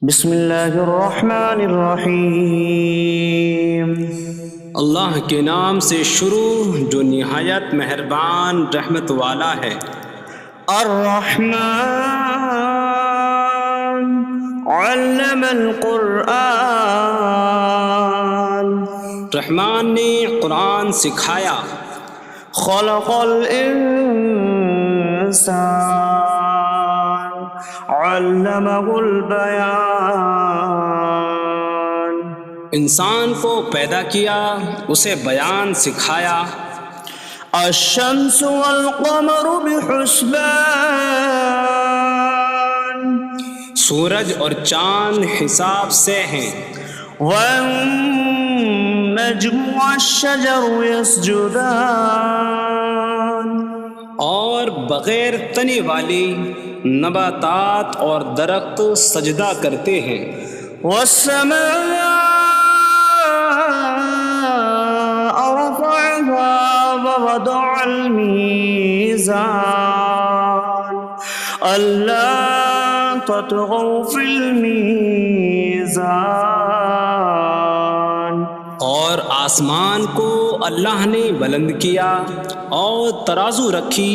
بسم اللہ الرحمن الرحیم۔ اللہ کے نام سے شروع جو نہایت مہربان رحمت والا ہے۔ الرحمن علم القرآن، رحمان نے قرآن سکھایا۔ خلق الانسان علمہ البیان، انسان کو پیدا کیا، اسے بیان سکھایا۔ الشمس والقمر بحسبان، سورج اور چاند حساب سے ہیں۔ والنجم والشجر يسجدان، اور بغیر تنے والی نباتات اور درخت سجدہ کرتے ہیں۔ والسماء رفعها ووضع الميزان ألا تطغوا في الميزان، اور آسمان کو اللہ نے بلند کیا اور ترازو رکھی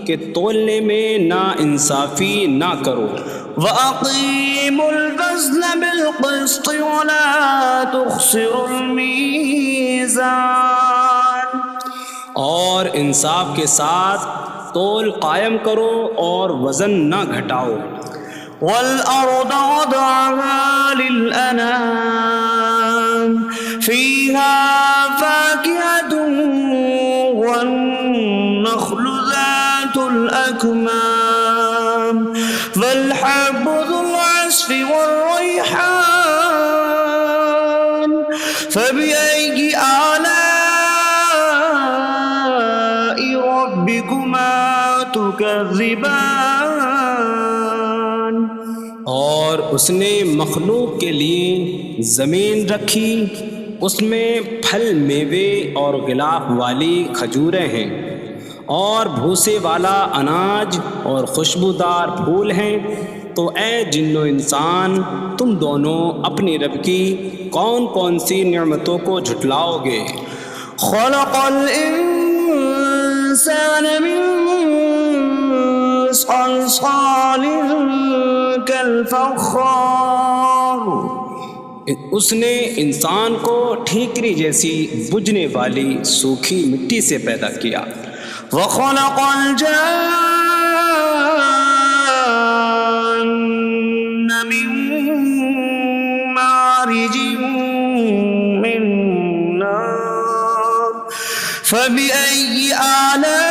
کہ تولنے میں نا انصافی نہ کرو۔ وَأَقِيمُوا الْوَزْنَ بِالْقِسْطِ وَلَا تُخْسِرُوا الْمِيزَانَ، اور انصاف کے ساتھ تول قائم کرو اور وزن نہ گھٹاؤ۔ وَالْأَرْضَ وَضَعَهَا لِلْأَنَامِ فِيهَا فَاكِهَةٌ وَالنَّخْلُ ذَاتُ الْأَكْمَامِ وَالْحَبُّ ذُو الْعَصْفِ وَالرَّيْحَانُ فَبِأَيِّ آلَاءِ رَبِّكُمَا تُكَذِّبَانِ، اور اس نے مخلوق کے لیے زمین رکھی، اس میں پھل میوے اور غلاف والی کھجوریں ہیں، اور بھوسے والا اناج اور خوشبودار پھول ہیں۔ تو اے جن و انسان، تم دونوں اپنی رب کی کون کون سی نعمتوں کو جھٹلاؤ گے؟ خلق الانسان من صلصال کالفخار، اس نے انسان کو ٹھیکری جیسی بجھنے والی سوکھی مٹی سے پیدا کیا۔ وخلق الجان من مارج من نار فبأي آلاء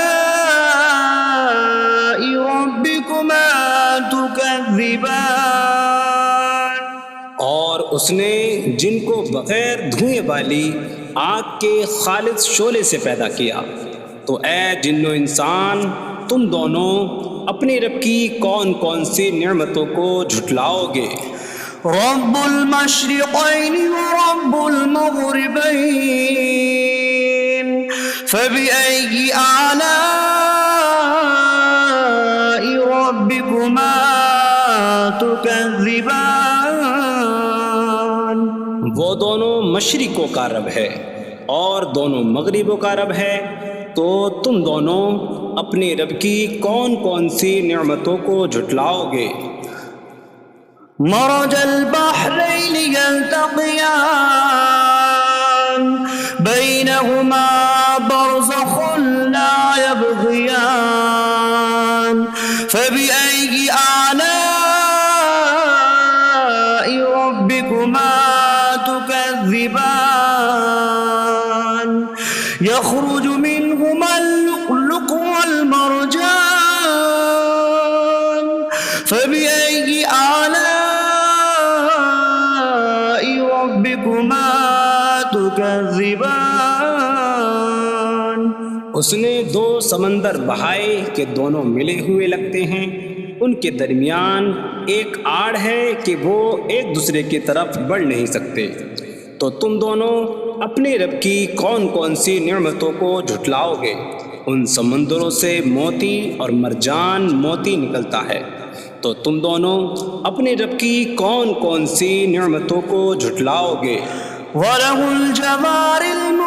ربكما تكذبان، اور اس نے جن کو بغیر دھوئیں والی آگ کے خالص شعلے سے پیدا کیا۔ تو اے جن و انسان، تم دونوں اپنی رب کی کون کون سی نعمتوں کو جھٹلاؤ گے؟ رب المشرقین ورب المغربین فبأي آلاء ربكما تكذبان، وہ دونوں مشرقوں کا رب ہے اور دونوں مغربوں کا رب ہے، تو تم دونوں اپنی رب کی کون کون سی نعمتوں کو جھٹلاؤ گے؟ مرج البحرین یلتقیان بینہما برزخ لا یبغیان فبأي آلاء ربكما تكذبان، يخرج منهما اللؤلؤ والمرجان فبأي آلاء ربكما تكذبان، اس نے دو سمندر بہائے کہ دونوں ملے ہوئے لگتے ہیں، ان کے درمیان ایک آڑ ہے کہ وہ ایک دوسرے کی طرف بڑھ نہیں سکتے۔ تو تم دونوں اپنے رب کی کون کون سی نعمتوں کو جھٹلاؤ گے؟ ان سمندروں سے موتی اور مرجان موتی نکلتا ہے، تو تم دونوں اپنے رب کی کون کون سی نعمتوں کو جھٹلاؤ گے؟ وَلَهُ الْجَوَارِ الْمُنشَآتُ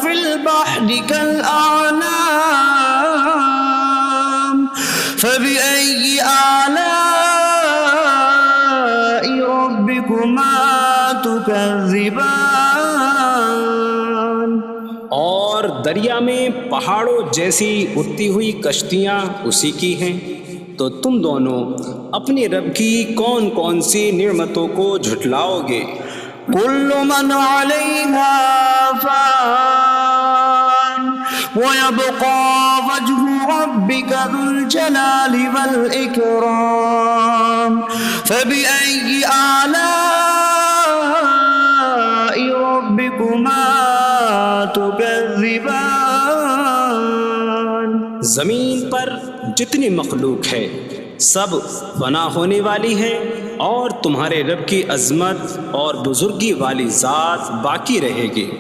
فِي الْبَحْرِ كَالْأَعْلَامِ فَبِأَيِّ آلَاءِ رَبِّكُمَا تُكَذِّبَانِ۔ اور دریا میں پہاڑوں جیسی اڑتی ہوئی کشتیاں اسی کی ہیں، تو تم دونوں اپنے رب کی کون کون سی نعمتوں کو جھٹلاؤ گے؟ كل من عليها فان ويبقى وجه ربك ذو الجلال والإكرام فبأي آلاء ربكما تكذبان۔ زمین پر جتنی مخلوق ہے سب فنا ہونے والی ہے، اور تمہارے رب کی عظمت اور بزرگی والی ذات باقی رہے گی،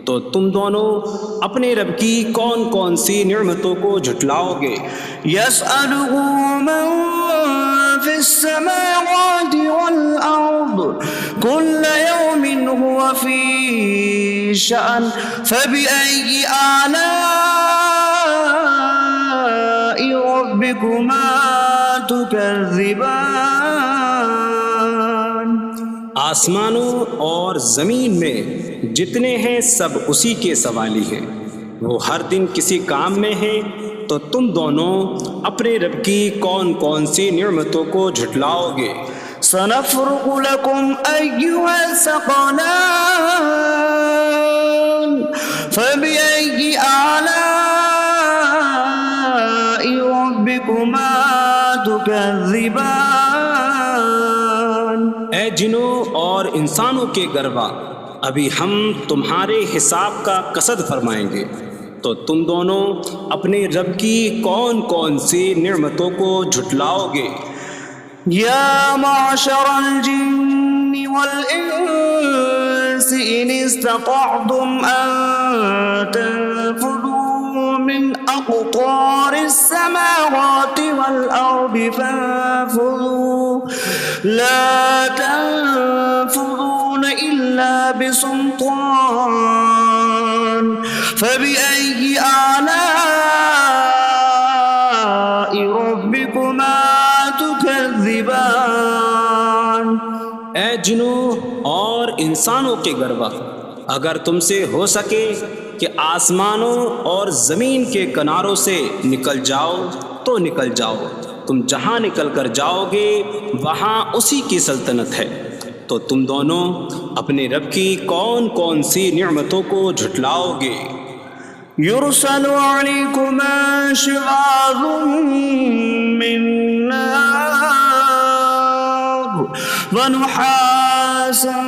تو تم دونوں اپنے رب کی کون کون سی نعمتوں کو جھٹلاؤ گے؟ يسأله من في السماوات والأرض كل يوم هو في شأن فبأي آلاء ربكما تكذبان۔ آسمانوں اور زمین میں جتنے ہیں سب اسی کے سوالی ہیں، وہ ہر دن کسی کام میں ہیں، تو تم دونوں اپنے رب کی کون کون سی نعمتوں کو جھٹلاؤ گے؟ سنفرغ لكم أيها الثقلان فبأي آلاء ربكما تكذبان۔ اے جنوں اور انسانوں کے گروہ، ابھی ہم تمہارے حساب کا قصد فرمائیں گے، تو تم دونوں اپنے رب کی کون کون سی نعمتوں کو جھٹلاؤ گے؟ یا معشر الجن والانس ان استطعتم ان تنفذوا من اقطار السماوات والارض فانفذوا لا تنفذون الا بسلطان فبأي آلاء ربكما تكذبان۔ اے جنوں اور انسانوں کے گروہ، اگر تم سے ہو سکے کہ آسمانوں اور زمین کے کناروں سے نکل جاؤ تو نکل جاؤ، تم جہاں نکل کر جاؤ گے وہاں اسی کی سلطنت ہے، تو تم دونوں اپنے رب کی کون کون سی نعمتوں کو جھٹلاؤ گے؟ يرسل عليكما شواظ من نار ونحاسا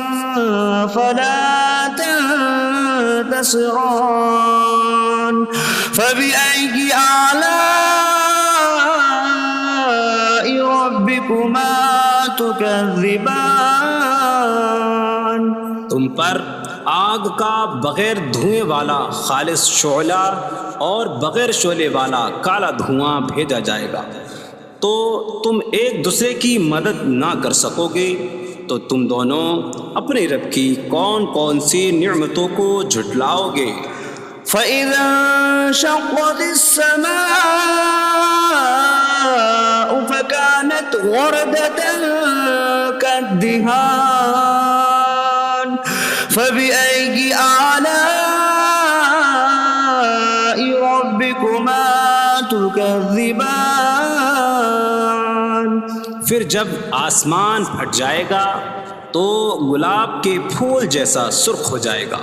فلا تنتصران فبأي آلاء ربكما تكذبان۔ تم پر آگ کا بغیر دھوئیں والا خالص شعلہ اور بغیر شعلے والا کالا دھواں بھیجا جائے گا، تو تم ایک دوسرے کی مدد نہ کر سکو گے، تو تم دونوں اپنے رب کی کون کون سی نعمتوں کو جھٹلاؤ گے؟ فَإِذَا انشَقَّتِ السَّمَاءُ فَكَانَتْ وَرْدَةً كَالدِّهَانِ فَبِأَيِّ آلَاءِ رَبِّكُمَا تُكَذِّبَانِ۔ پھر جب آسمان پھٹ جائے گا تو گلاب کے پھول جیسا سرخ ہو جائے گا،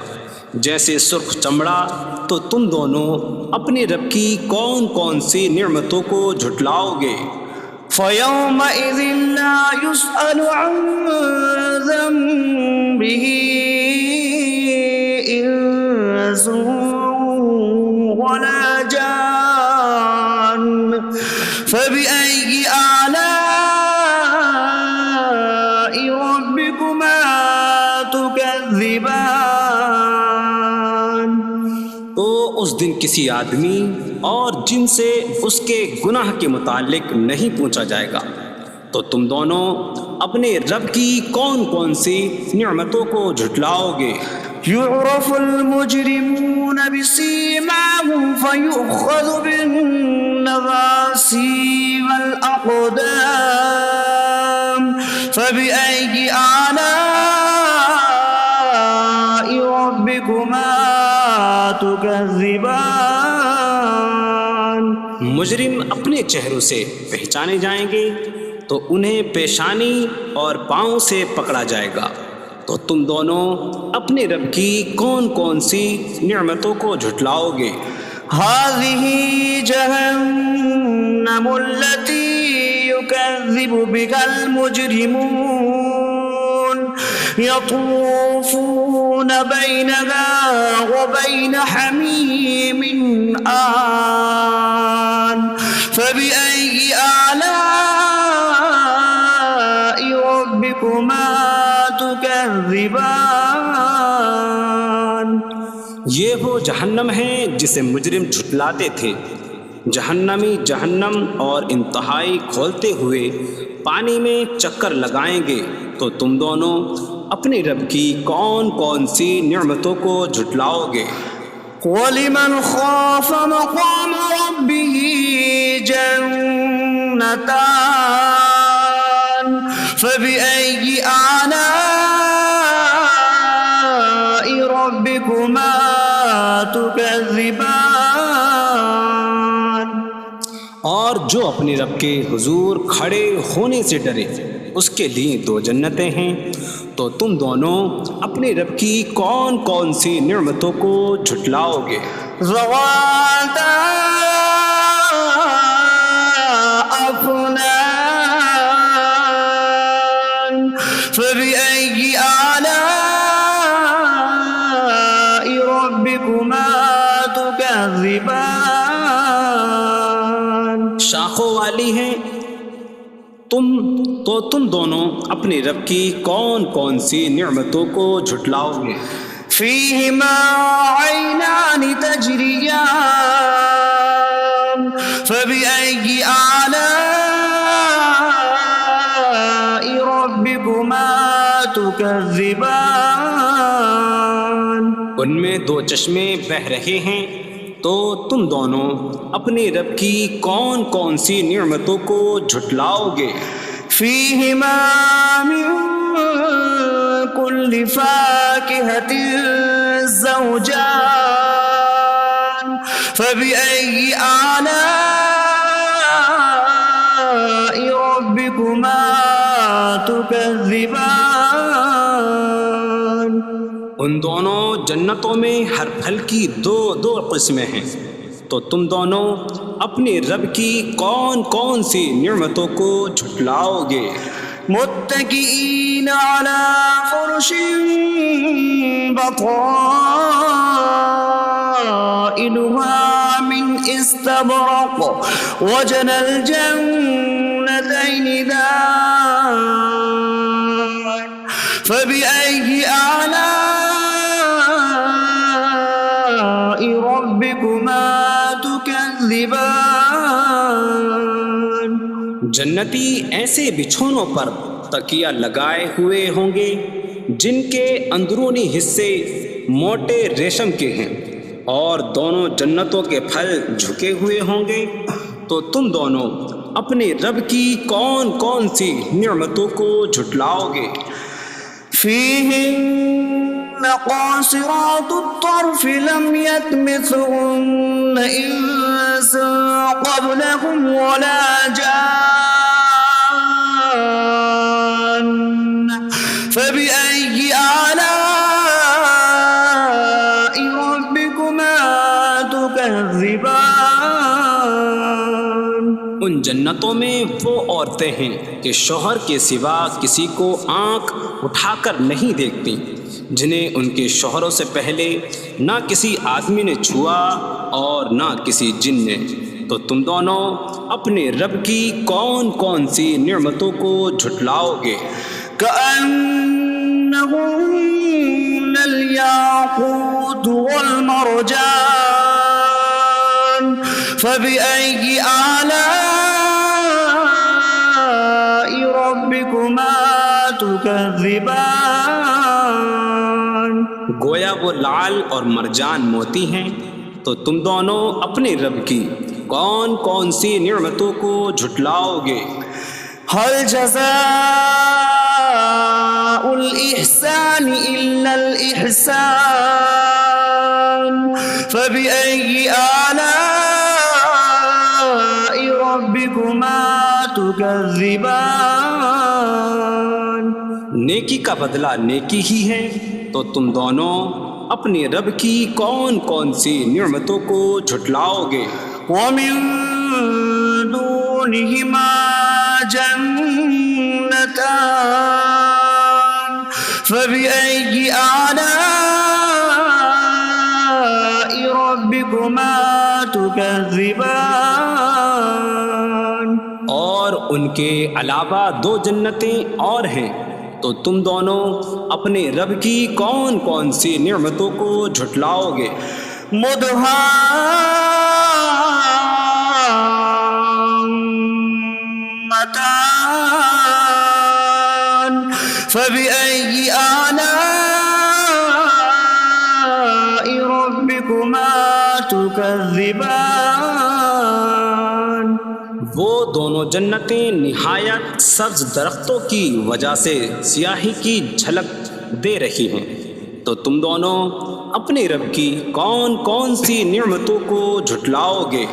جیسے سرخ چمڑا، تو تم دونوں اپنے رب کی کون کون سی نعمتوں کو جھٹلاؤ گے؟ فَيَوْمَئِذٍ لَا يُسْأَلُ عَنْ ذَنبِهِ إِنسٌ وَلَا جَانٌّ فَبِأَيِّ آلَاءِ رَبِّكُمَا تُكَذِّبَانِ۔ تو اس دن کسی آدمی اور جن سے اس کے گناہ کے متعلق نہیں پوچھا جائے گا، تو تم دونوں اپنے رب کی کون کون سی نعمتوں کو جھٹلاؤ گے؟ يعرف المجرمون بسيماهم فيؤخذ بالنواصي والأقدام فبأي آلاء ربكما تكذبان؟ مجرم اپنے چہروں سے پہچانے جائیں گے تو انہیں پیشانی اور پاؤں سے پکڑا جائے گا، تو تم دونوں اپنے رب کی کون کون سی نعمتوں کو جھٹلاؤ گے؟ هذه جهنم التي يكذب بها المجرمون يطوفون بينها وبين حميم آن فبأي آلاء ربكما تكذبان؟ یہ وہ جہنم ہے جسے مجرم جھٹلاتے تھے۔ جہنمی جہنم اور انتہائی کھولتے ہوئے پانی میں چکر لگائیں گے، تو تم دونوں اپنے رب کی کون کون سی نعمتوں کو جھٹلاؤ گے؟ وَلِمَنْ خَافَ مَقَامَ رَبِّهِ جَنَّتَانِ فَبِأَيِّ آلَاءِ رَبِّكُمَا تُكَذِّبَانِ؟ اور جو اپنے رب کے حضور کھڑے ہونے سے ڈرے، اس کے لیے دو جنتیں ہیں، تو تم دونوں اپنے رب کی کون کون سی نعمتوں کو جھٹلاؤ گے؟ ذواتا افنان فبأي آلاء ربكما تكذبان؟ شاخوں والی ہیں تم دونوں اپنے رب کی کون کون سی نعمتوں کو جھٹلاؤ گے؟ فيهما عينان تجريان فبأي آلاء ربكما تكذبان؟ ان میں دو چشمے بہہ رہے ہیں، تو تم دونوں اپنے رب کی کون کون سی نعمتوں کو جھٹلاؤ گے؟ فيهما من كل فاكهة زوجان فبأي آلاء ربكما تكذبان؟ ان دونوں جنتوں میں ہر پھل کی دو قسمیں ہیں، تو تم دونوں اپنے رب کی کون کون سی نعمتوں کو جھٹلاؤ گے؟ متكئين على فرش بطائنها من استبرق وجنى الجنتين دان فبأي آلاء ربكما تكذبان؟ جنتی ایسے بچھونوں پر تکیہ لگائے ہوئے ہوں گے جن کے اندرونی حصے موٹے ریشم کے ہیں، اور دونوں جنتوں کے پھل جھکے ہوئے ہوں گے، تو تم دونوں اپنے رب کی کون کون سی نعمتوں کو جھٹلاؤ گے؟ فيهن قاصرات الطرف لم يطمثهن إنس قبلهم ولا جان فبأي آلاء ربكما تكذبان؟ ان جنتوں میں وہ عورتیں ہیں کہ شوہر کے سوا کسی کو آنکھ اٹھا کر نہیں دیکھتی، جنہیں ان کے شوہروں سے پہلے نہ کسی آدمی نے چھوا اور نہ کسی جن نے، تو تم دونوں اپنے رب کی کون کون سی نعمتوں کو جھٹلاؤ گے؟ كأنهم الياقوت والمرجان فبأي آلاء ربكما تكذبان گویا وہ لعل اور مرجان موتی ہیں، تو تم دونوں اپنے رب کی کون کون سی نعمتوں کو جھٹلاؤ گے؟ هل جزاء الإحسان إلا الإحسان فبأي آلاء ربكما تكذبان نیکی کا بدلہ نیکی ہی ہے، تو تم دونوں اپنے رب کی کون کون سی نعمتوں کو جھٹلاؤ گے؟ ومن دونهما جنتان فبأي آلاء ربكما تكذبان اور ان کے علاوہ دو جنتیں اور ہیں، تو تم دونوں اپنے رب کی کون کون سی نعمتوں کو جھٹلاؤ گے؟ مدهامتان فبأي آلاء ربكما تكذبان وہ دونوں جنتیں نہایت سبز درختوں کی وجہ سے سیاہی کی جھلک دے رہی ہیں، تو تم دونوں اپنے رب کی کون کون سی نعمتوں کو جھٹلاؤ گے؟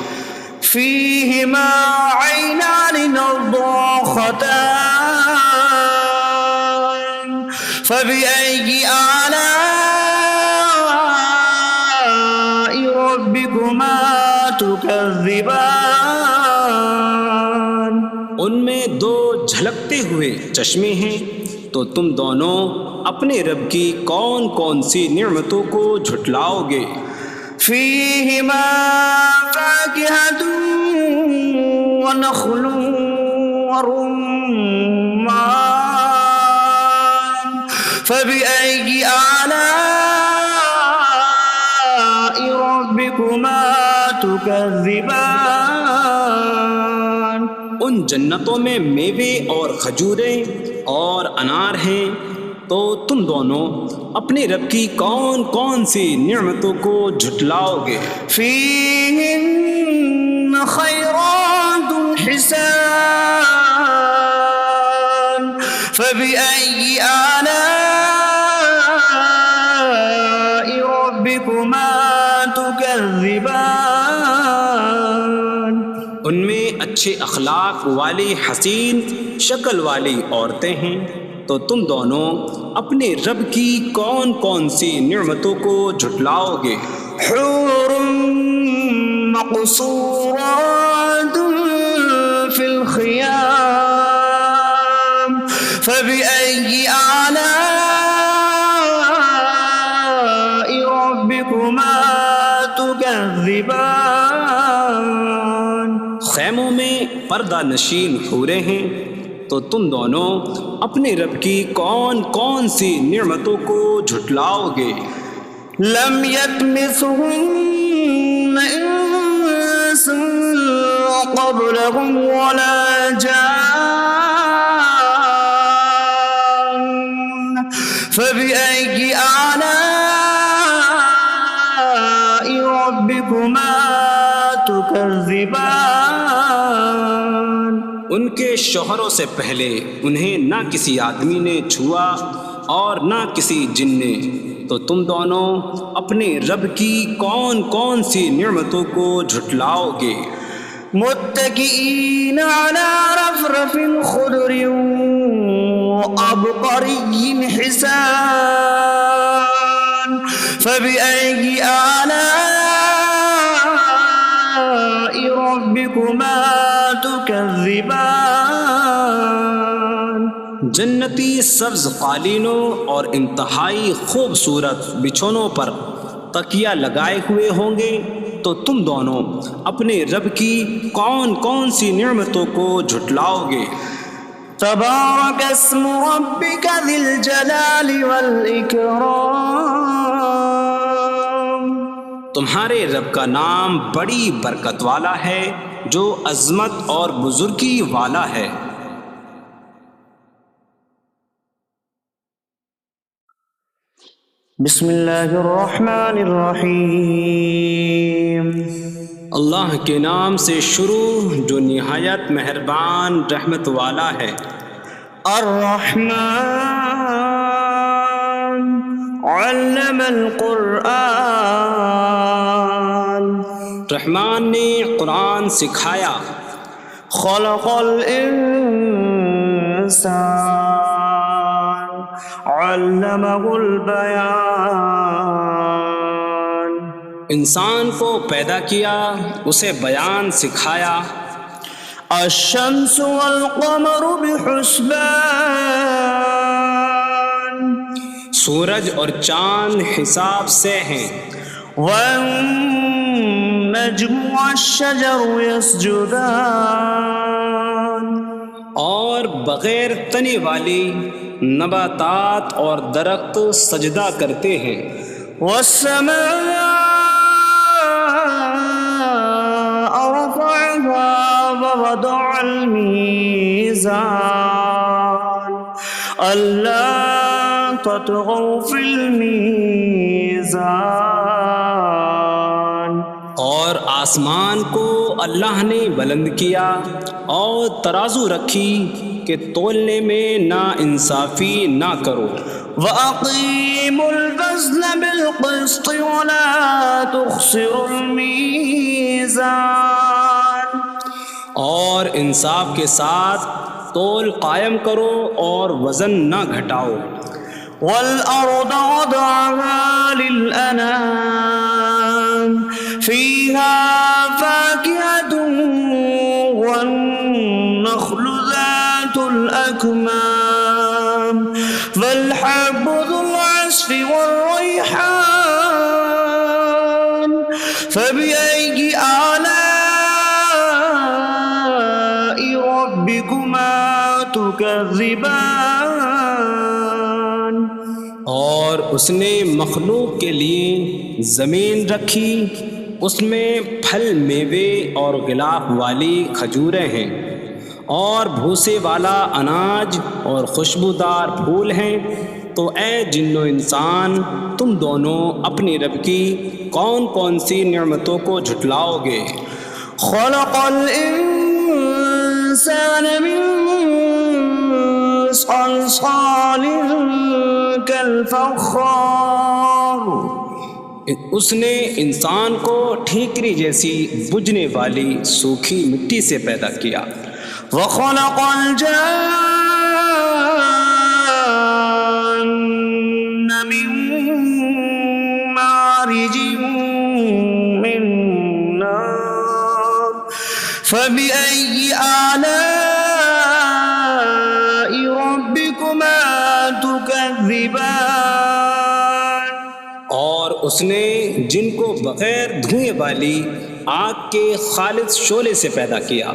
فيهما عينان نضاختان فبأي آلاء ربكما تكذبان ان میں دو جھلکتے ہوئے چشمے ہیں، تو تم دونوں اپنے رب کی کون کون سی نعمتوں کو جھٹلاؤ گے؟ فيهما فاكهة ونخل ورمان فبأي آلاء ربكما تكذبان ان جنتوں میں میوے اور کھجوریں اور انار ہیں، تو تم دونوں اپنے رب کی کون کون سی نعمتوں کو جھٹلاؤ گے؟ فيهن خيرات حسان فبأي آلاء ربكما تكذبان ان میں اچھے اخلاق والی حسین شکل والی عورتیں ہیں، تو تم دونوں اپنے رب کی کون کون سی نعمتوں کو جھٹلاؤ گے؟ حور مقصورات في الخيام فبأي آلاء ربكما تكذبان خیموں میں پردہ نشین حوریں ہیں، تو تم دونوں اپنے رب کی کون کون سی نعمتوں کو جھٹلاؤ گے؟ لم يطمثهن انس قبلهم ولا جان فبأي آلاء ربكما تكذبان ان کے شوہروں سے پہلے انہیں نہ کسی آدمی نے چھوا اور نہ کسی جن نے، تو تم دونوں اپنے رب کی کون کون سی نعمتوں کو جھٹلاؤ گے؟ متكئين على رفرف خضر وعبقري حسان فبأي آلاء ربكما تكذبان جنتی سبز قالینوں اور انتہائی خوبصورت بچھونوں پر تکیہ لگائے ہوئے ہوں گے، تو تم دونوں اپنے رب کی کون کون سی نعمتوں کو جھٹلاؤ گے؟ تبارك اسم ربك ذي الجلال والإكرام تمہارے رب کا نام بڑی برکت والا ہے جو عظمت اور بزرگی والا ہے۔ بسم اللہ الرحمن الرحیم۔ اللہ کے نام سے شروع جو نہایت مہربان رحمت والا ہے۔ الرحمن علم القرآن، رحمان نے قرآن سکھایا۔ خلق الانسان علمہ البیان، انسان کو پیدا کیا، اسے بیان سکھایا۔ الشمس والقمر بحسبان، سورج اور چاند حساب سے ہیں۔ والنجم والشجر يسجدان، اور بغیر تنے والی نباتات اور درخت سجدہ کرتے ہیں۔ والسماء رفعها ووضع الميزان ألا تطغوا في الميزان، اور آسمان کو اللہ نے بلند کیا اور ترازو رکھی کہ تولنے میں نا انصافی نہ کرو۔ وَأَقِيمُوا الْوَزْنَ بِالْقِسْطِ وَلَا تُخْسِرُوا الْمِيزَانَ، اور انصاف کے ساتھ تول قائم کرو اور وزن نہ گھٹاؤ۔ وَالْأَرْضَ وَضَعَهَا لِلْأَنَامِ فِيهَا فَاكِهَةٌ وَالنَّخْلُ ذَاتُ الْأَكْمَامِ وَالْحَبُّ ذُو الْعَصْفِ وَالرَّيْحَانُ فَبِأَيِّ آلَاءِ رَبِّكُمَا تُكَذِّبَانِ، اور اس نے مخلوق کے لیے زمین رکھی، اس میں پھل میوے اور غلاف والی کھجوریں ہیں، اور بھوسے والا اناج اور خوشبودار پھول ہیں۔ تو اے جن و انسان، تم دونوں اپنی رب کی کون کون سی نعمتوں کو جھٹلاؤ گے؟ خلق الانسان من صلصال کالفخار، اس نے انسان کو ٹھیکری جیسی بجھنے والی سوکھی مٹی سے پیدا کیا۔ وخلق الجان من مارج من نار فبأي آلاء ربكما تكذبان، اور اس نے جن کو بغیر دھوئیں والی آگ کے خالص شعلے سے پیدا کیا۔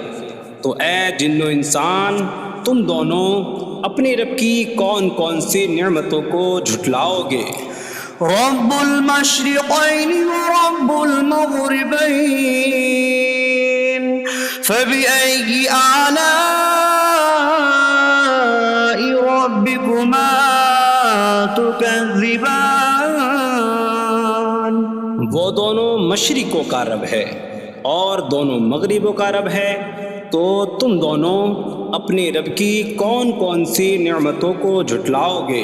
تو اے جن و انسان، تم دونوں اپنی رب کی کون کون سی نعمتوں کو جھٹلاؤ گے؟ رب المشرقین ورب المغربین فبأي آلاء ربكما تكذبان، وہ دونوں مشرقوں کا رب ہے اور دونوں مغربوں کا رب ہے، تو تم دونوں اپنی رب کی کون کون سی نعمتوں کو جھٹلاؤ گے؟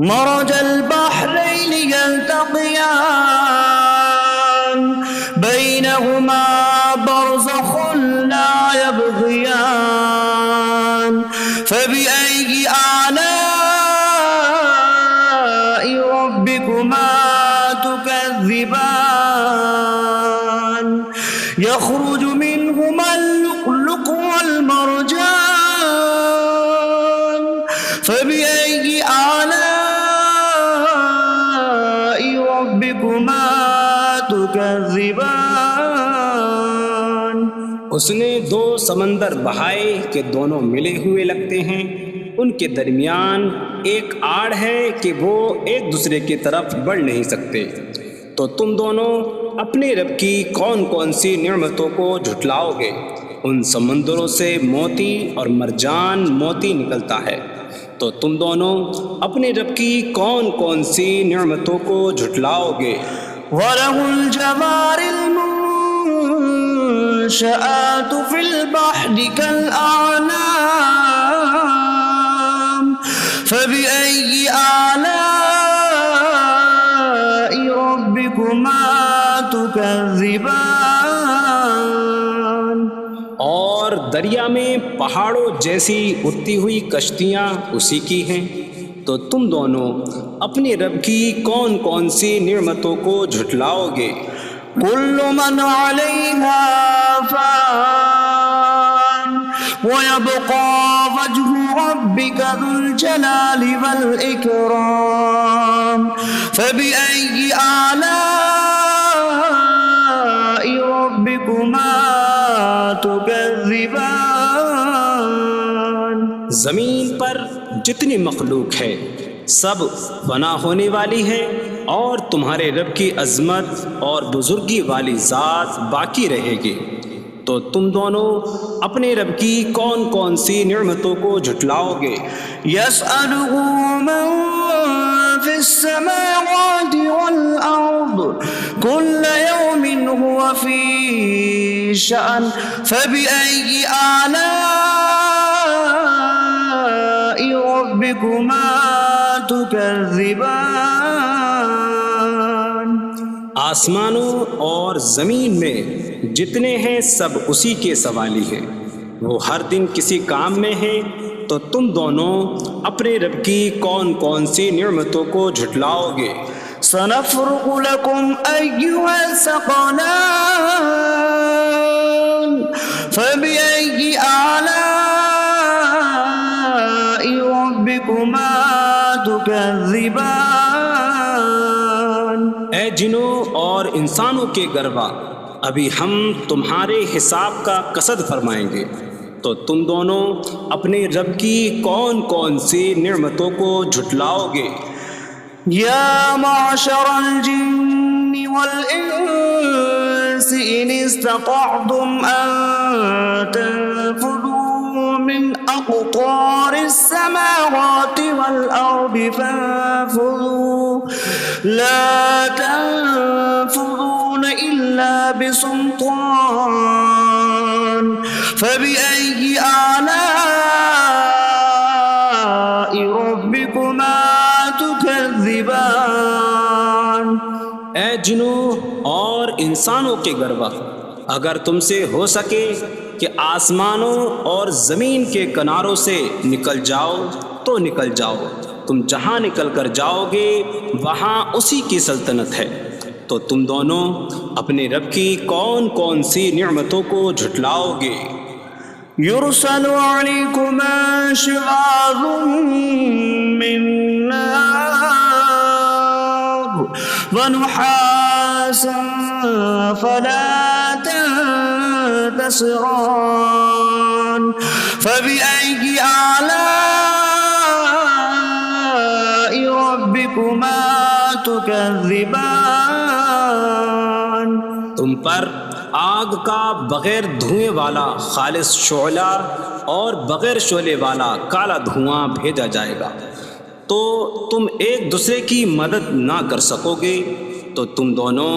مرج البحرین یلتقیان بینہما برزخ لا یبغیان فبأي آلاء ربكما تكذبان، يخرج منهما اللؤلؤ والمرجان فبأي آلاء ربكما تكذبان، اس نے دو سمندر بہائے کہ دونوں ملے ہوئے لگتے ہیں، ان کے درمیان ایک آڑ ہے کہ وہ ایک دوسرے کی طرف بڑھ نہیں سکتے، تو تم دونوں اپنے رب کی کون کون سی نعمتوں کو جھٹلاؤ گے؟ ان سمندروں سے موتی اور مرجان موتی نکلتا ہے، تو تم دونوں اپنے رب کی کون کون سی نعمتوں کو جھٹلاؤ گے؟ وَلَهُ الْجَوَارِ الْمُنشَآتُ فِي الْبَحْرِ كَالْأَعْلَامِ فَبِأَيِّ آلَاءِ رَبِّكُمَا تُكَذِّبَانِ؟ اور دریا میں پہاڑوں جیسی اڑتی ہوئی کشتیاں اسی کی ہیں، تو تم دونوں اپنے رب کی کون کون سی نعمتوں کو جھٹلاؤ گے؟ كل من عليها فان ويبقى وجه ربك ذو الجلال والإكرام فبأي آلاء ربكما تكذبان؟ زمین پر جتنی مخلوق ہے سب فنا ہونے والی ہے، اور تمہارے رب کی عظمت اور بزرگی والی ذات باقی رہے گی، تو تم دونوں اپنے رب کی کون کون سی نعمتوں کو جھٹلاؤ گے؟ يسأله من في السماوات والأرض كل يوم هو في شأن فبأي آلاء ربكما تكذبان؟ آسمانوں اور زمین میں جتنے ہیں سب اسی کے سوالی ہیں، وہ ہر دن کسی کام میں ہیں، تو تم دونوں اپنے رب کی کون کون سی نعمتوں کو جھٹلاؤ گے؟ سنفرغ لكم أيها الثقلان فبأي آلاء ربكما تكذبان؟ اے جنوں اور انسانوں کے گروہ، ابھی ہم تمہارے حساب کا قصد فرمائیں گے، تو تم دونوں اپنے رب کی کون کون سی نعمتوں کو جھٹلاؤ گے؟ يا معشر الجن والإنس إن استطعتم أن تنفذوا من أقطار السماوات والأرض فانفذوا لا تنفذون إلا بسلطان فبأي آلاء ربكما تكذبان؟ اے جنوں اور انسانوں کے گروہ، اگر تم سے ہو سکے کہ آسمانوں اور زمین کے کناروں سے نکل جاؤ تو نکل جاؤ، تم جہاں نکل کر جاؤ گے وہاں اسی کی سلطنت ہے، تو تم دونوں اپنے رب کی کون کون سی نعمتوں کو جھٹلاؤ گے؟ يرسل عليكما شواظ من نار ونحاس فلا تنتصران فبأي آلاء ربكما تكذبان؟ تم پر آگ کا بغیر دھوئیں والا خالص شعلہ اور بغیر شعلے والا کالا دھواں بھیجا جائے گا، تو تم ایک دوسرے کی مدد نہ کر سکو گے، تو تم دونوں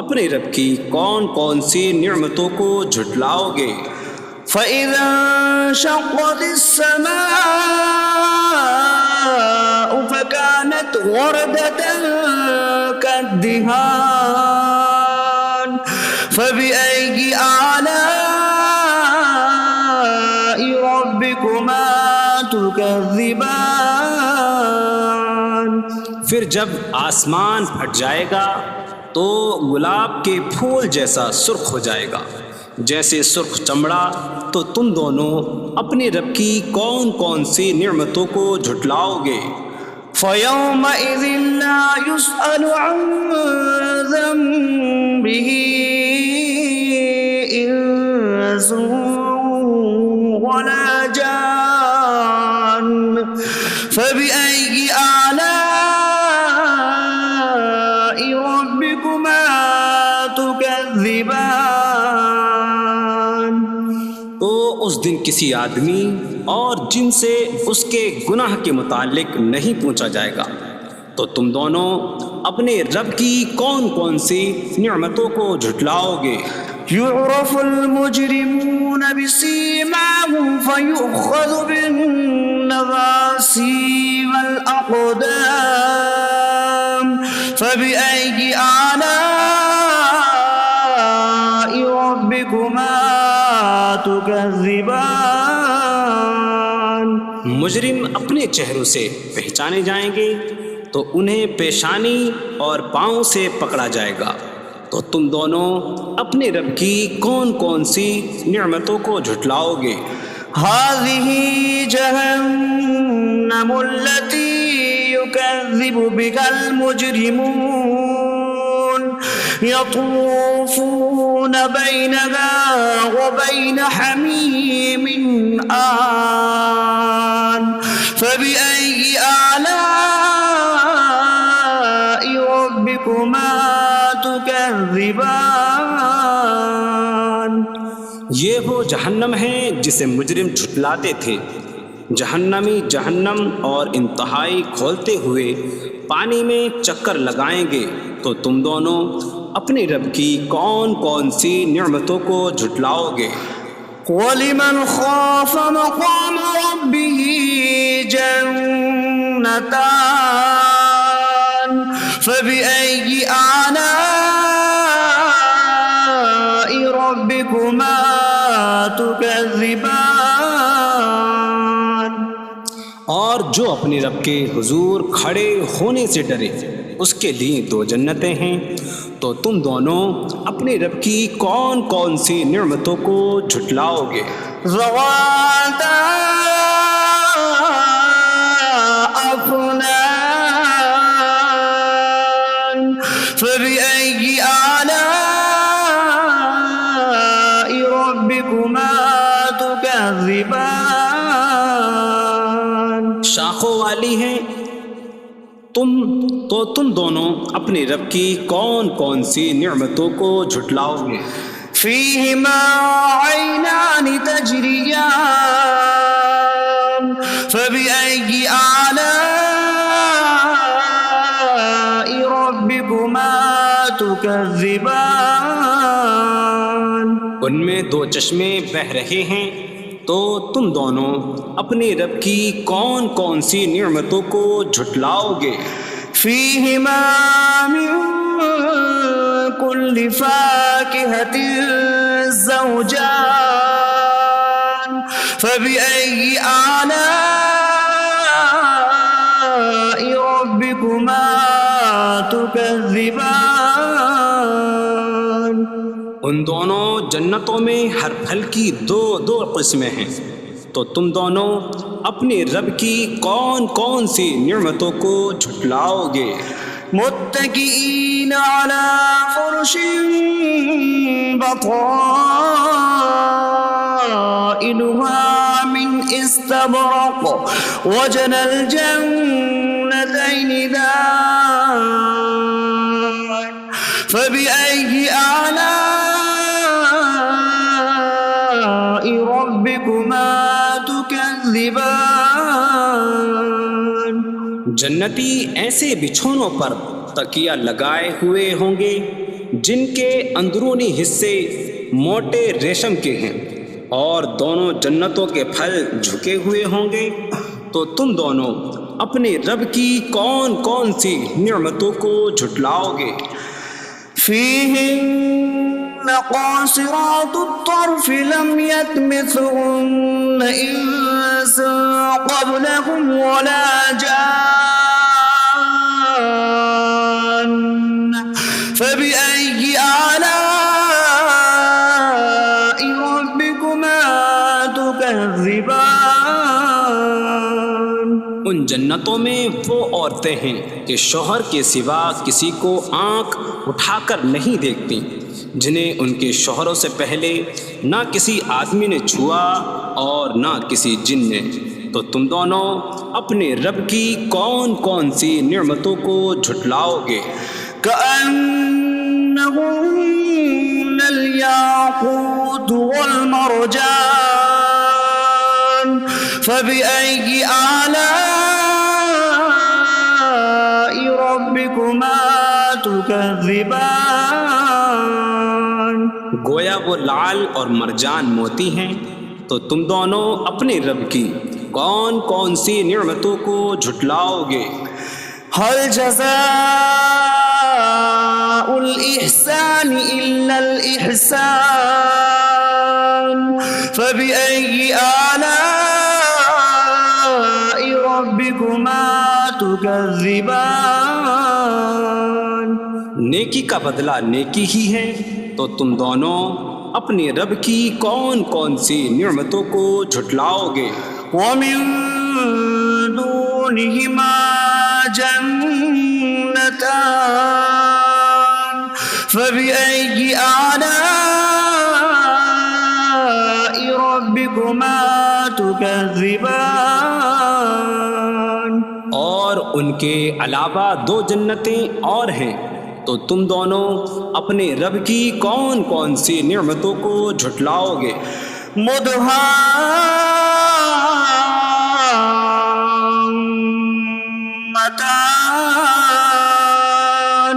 اپنے رب کی کون کون سی نعمتوں کو جھٹلاؤ گے؟ فَإِذَا انشَقَّتِ السَّمَاءُ فَكَانَتْ وَرْدَةً كَالدِّهَانِ فَبِأَيِّ آلَاءِ رَبِّكُمَا تُكَذِّبَانِ؟ پھر جب آسمان پھٹ جائے گا تو گلاب کے پھول جیسا سرخ ہو جائے گا، جیسے سرخ چمڑا، تو تم دونوں اپنے رب کی کون کون سی نعمتوں کو جھٹلاؤ گے؟ فَيَوْمَئِذٍ لَا يُسْأَلُ عَنْ ذَنبِهِ إِنسٌ وَلَا جَانٌّ فَبِأَيِّ آلَاءِ رَبِّكُمَا اس دن کسی آدمی اور جن سے اس کے گناہ کے متعلق نہیں پوچھا جائے گا۔ تو تم دونوں اپنے رب کی کون کون سی نعمتوں کو جھٹلاؤ گے؟ يعرف المجرمون بسيماهم فيؤخذ بالنواصي والأقدام فبأي آلاء ربكما تكذبان۔ مجرم اپنے چہروں سے پہچانے جائیں گے تو انہیں پیشانی اور پاؤں سے پکڑا جائے گا۔ تو تم دونوں اپنے رب کی کون کون سی نعمتوں کو جھٹلاؤ گے؟ هذه جهنم التي يكذب بها المجرمون يطوفون بينها وبين حميم آن فبأي آلاء ربكما تكذبان۔ یہ وہ جہنم ہے جسے مجرم جھٹلاتے تھے۔ جہنمی جہنم اور انتہائی کھولتے ہوئے پانی میں چکر لگائیں گے۔ تو تم دونوں اپنے رب کی کون کون سی نعمتوں کو جھٹلاؤ گے؟ وَلِمَنْ خَافَ مَقَامَ رَبِّهِ جَنَّتَانِ فَبِأَيِّ آلَاءِ رَبِّكُمَا تُكَذِّبَانِ۔ اور جو اپنے رب کے حضور کھڑے ہونے سے ڈرے اس کے لیے دو جنتیں ہیں۔ تو تم دونوں اپنے رب کی کون کون سی نعمتوں کو جھٹلاؤ گے؟ ذواتا افنان فبأي آلاء ربكما تكذبان۔ شاخوں والی ہیں۔ تم دونوں اپنے رب کی کون کون سی نعمتوں کو جھٹلاؤ گے؟ فيهما عينان تجريان فبأي آلاء ربكما تكذبان۔ ان میں دو چشمے بہہ رہے ہیں۔ تو تم دونوں اپنے رب کی کون کون سی نعمتوں کو جھٹلاؤ گے؟ فيهما من كل فاكهة زوجان فبأي آلاء ربكما تكذبان۔ ان دونوں جنتوں میں ہر پھل کی دو قسمیں ہیں۔ تو تم دونوں اپنے رب کی کون کون سی نعمتوں کو جھٹلاؤ گے؟ متكئين على فرش بطائنها من استبرق وجنى الجنتين دان فبأي آلاء ربكما تكذبان۔ جنتی ایسے بچھونوں پر تکیہ لگائے ہوئے ہوں گے جن کے اندرونی حصے موٹے ریشم کے ہیں، اور دونوں جنتوں کے پھل جھکے ہوئے ہوں گے۔ تو تم دونوں اپنے رب کی کون کون سی نعمتوں کو جھٹلاؤ گے؟ فيهن قاصرات الطرف لم يطمثهن إنس قبلهم ولا جان فبأي آلاء ربكما تكذبان۔ ان جنتوں میں وہ عورتیں ہیں کہ شوہر کے سوا کسی کو آنکھ اٹھا کر نہیں دیکھتی، جنہیں ان کے شوہروں سے پہلے نہ کسی آدمی نے چھوا اور نہ کسی جن نے۔ تو تم دونوں اپنے رب کی کون کون سی نعمتوں کو جھٹلاؤ گے؟ كأنهن الياقوت والمرجان فبأي آلاء ربكما تكذبان گویا وہ لعل اور مرجان موتی ہیں، تو تم دونوں اپنے رب کی کون کون سی نعمتوں کو جھٹلاؤ گے؟ هل جزاء الإحسان إلا الإحسان فبأي آلاء ربكما تكذبان نیکی کا بدلہ نیکی ہی ہے، تو تم دونوں اپنے رب کی کون کون سی نعمتوں کو جھٹلاؤ گے؟ ومن دونهما جنتان فبأي آلاء ربكما تكذبان اور ان کے علاوہ دو جنتیں اور ہیں، تو تم دونوں اپنے رب کی کون کون سی نعمتوں کو جھٹلاؤ گے؟ مدهامتان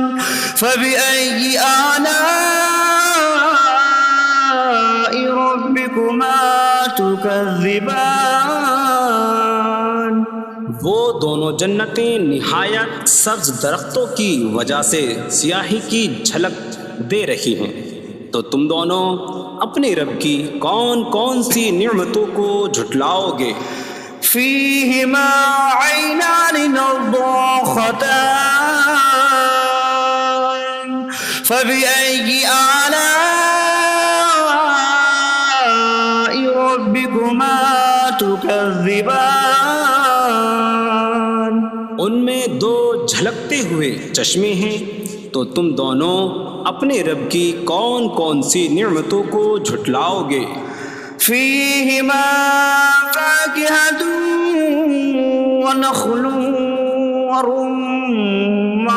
فبأي آلاء ربكما تكذبان وہ دونوں جنتیں نہایت سبز درختوں کی وجہ سے سیاہی کی جھلک دے رہی ہیں، تو تم دونوں اپنے رب کی کون کون سی نعمتوں کو جھٹلاؤ گے؟ فيهما عينان نضاختان فبأي آلاء ربكما تكذبان ان میں دو جھلکتے ہوئے چشمے ہیں، تو تم دونوں اپنے رب کی کون کون سی نعمتوں کو جھٹلاؤ گے؟ فيهما فاكهة ونخل ورمان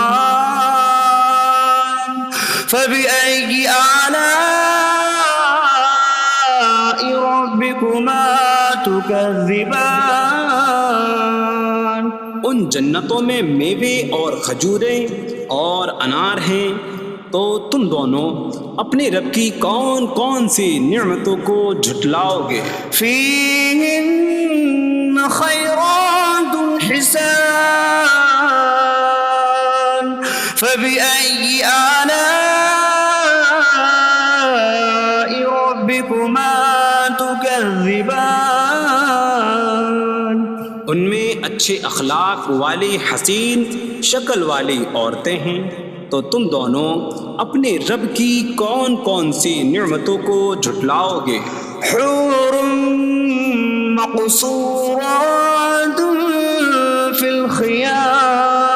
فبأي آلاء ربكما تكذبان ان جنتوں میں میوے اور کھجوریں اور انار ہیں، تو تم دونوں اپنے رب کی کون کون سی نعمتوں کو جھٹلاؤ گے؟ فيهن خيرات حسان فبأي آلاء ربكما تكذبان ان میں اچھے اخلاق والی حسین شکل والی عورتیں ہیں، تو تم دونوں اپنے رب کی کون کون سی نعمتوں کو جھٹلاؤ گے؟ حور مقصورات في الخيام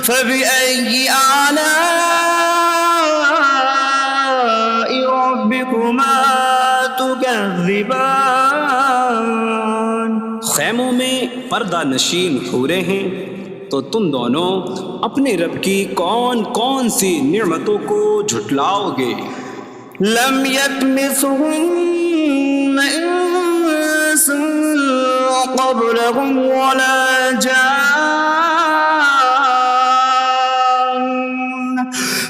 فبأي آلاء ربكما تكذبان خیموں میں پردہ نشین حوریں ہیں، تو تم دونوں اپنے رب کی کون کون سی نعمتوں کو جھٹلاؤ گے؟ لم يطمثهن انس قبلهم ولا جان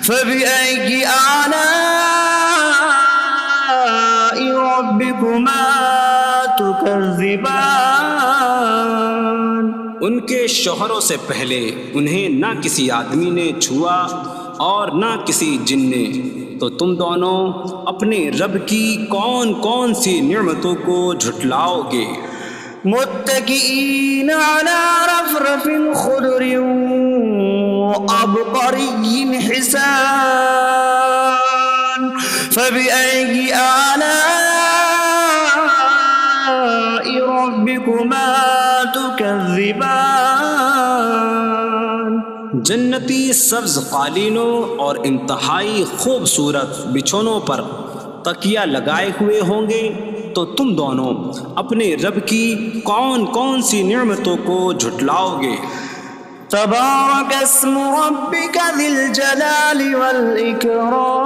فبأي آلاء ربكما تكذبان ان کے شوہروں سے پہلے انہیں نہ کسی آدمی نے چھوا اور نہ کسی جن نے، تو تم دونوں اپنے رب کی کون کون سی نعمتوں کو جھٹلاؤ گے؟ متكئين على رفرف خضر وعبقري حسان فبأي آلاء ربكما تكذبان جنتی سبز قالینوں اور انتہائی خوبصورت بچھونوں پر تکیہ لگائے ہوئے ہوں گے، تو تم دونوں اپنے رب کی کون کون سی نعمتوں کو جھٹلاؤ گے؟ تبارك اسم ربك ذي الجلال والإكرام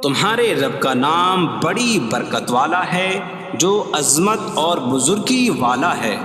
تمہارے رب کا نام بڑی برکت والا ہے جو عظمت اور بزرگی والا ہے۔